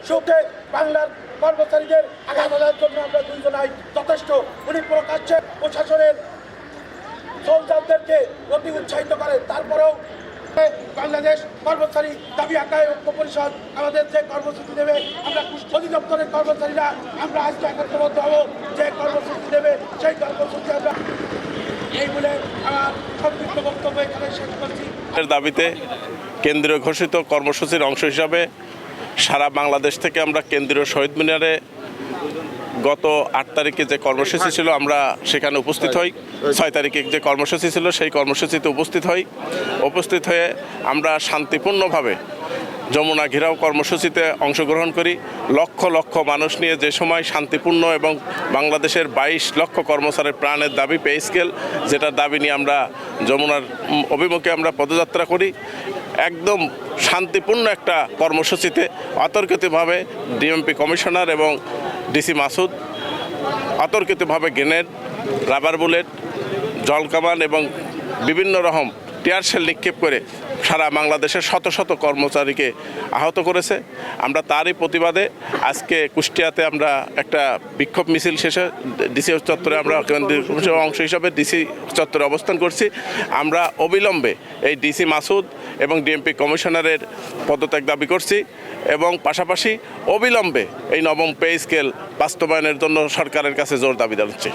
সুখে বাংলার কর্মচারীদের আঘাত আনার জন্য আমরা দুইজনাই যথেষ্ট। উনি প্রকাশ্যে প্রশাসনের সোলজারদেরকে অতি উৎসাহিত করেন। তারপরেও বাংলাদেশ কর্মচারী দাবি আদায় ঐক্য পরিষদ আমাদের যে কর্মসূচি দেবে, আমরা অধিদপ্তরের কর্মচারীরা আমরা আজকে একত্রবদ্ধ হব, যে কর্মসূচি দেবে সেই কর্মসূচি আমরা এই বলে আমার সংক্ষিপ্ত বক্তব্য এখানে শেষ করছি। দাবিতে কেন্দ্রীয় ঘোষিত কর্মসূচির অংশ হিসাবে সারা বাংলাদেশ থেকে আমরা কেন্দ্রীয় শহীদ মিনারে গত 8 তারিখে যে কর্মসূচি ছিল আমরা সেখানে উপস্থিত হই। 6 তারিখে যে কর্মসূচি ছিল সেই কর্মসূচিতে উপস্থিত হয়ে আমরা শান্তিপূর্ণভাবে যমুনা ঘেরাও কর্মসূচিতে অংশগ্রহণ করি। লক্ষ লক্ষ মানুষ নিয়ে যে সময় শান্তিপূর্ণ এবং বাংলাদেশের 22 লক্ষ কর্মচারীর প্রাণের দাবি পে স্কেল, যেটার দাবি নিয়ে আমরা যমুনার অভিমুখে আমরা পদযাত্রা করি। একদম শান্তিপূর্ণ একটা কর্মসূচিতে অতর্কিতভাবে ডিএমপি কমিশনার এবং ডিসি মাসুদ অতর্কিতভাবে গ্রেনেড, রাবার বুলেট, জলকামান এবং বিভিন্ন রকম টিয়ার শেল নিক্ষেপ করে সারা বাংলাদেশের শত শত কর্মচারীকে আহত করেছে। আমরা তারই প্রতিবাদে আজকে কুষ্টিয়াতে আমরা একটা বিক্ষোভ মিছিল শেষে ডিসি চত্বরে আমরা কেন্দ্রীয় অংশ হিসাবে ডিসি চত্বরে অবস্থান করছি। আমরা অবিলম্বে এই ডিসি মাসুদ এবং ডিএমপি কমিশনারের পদত্যাগ দাবি করছি এবং পাশাপাশি অবিলম্বে এই নবম পে স্কেল বাস্তবায়নের জন্য সরকারের কাছে জোর দাবি জানাচ্ছি।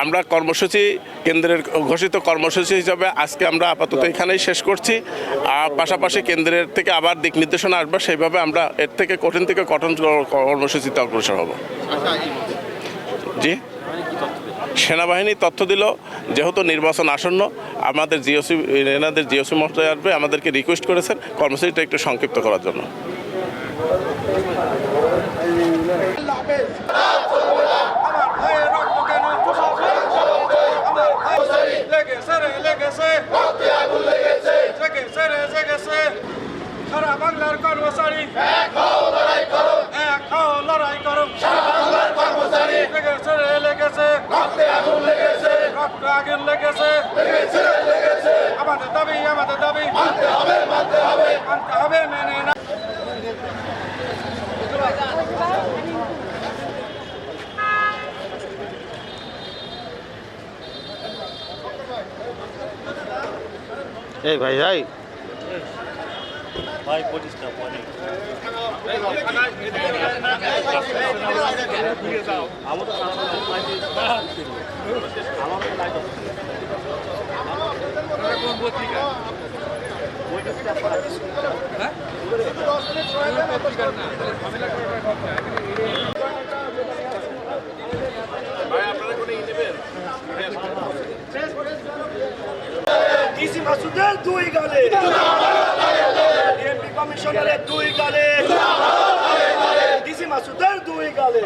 আমরা কর্মসূচি কেন্দ্রের ঘোষিত কর্মসূচি হিসাবে আজকে আমরা আপাতত এখানেই শেষ করছি। আর পাশাপাশি কেন্দ্রের থেকে আবার দিক নির্দেশনা আসবে, সেইভাবে আমরা এর থেকে কঠিন কর্মসূচিতে অগ্রসর হব। জি, সেনাবাহিনী তথ্য দিল যেহেতু নির্বাচন আসন্ন, আমাদের জিওসি মহোদয় আসবে, আমাদেরকে রিকোয়েস্ট করেছেন কর্মসূচিটা একটু সংক্ষিপ্ত করার জন্য। সারা বাংলার কর্মচারী এক হও লড়াই করো, এক হও লড়াই করো। সারা বাংলার কর্মচারী লেগেছে রে লেগেছে, রক্তে আগুন লেগেছে, রক্তে আগুন লেগেছে, লেগেছে রে লেগেছে। আমাদের দাবি মানতে হবে মানতে হবে মেনে না। এই ভাই পঁচিশটা পরে ডিসি মাসুদের দুই গালে, ডিএমপি কমিশনারের দুই গালে, ডিসি মাসুদের দুই গালে।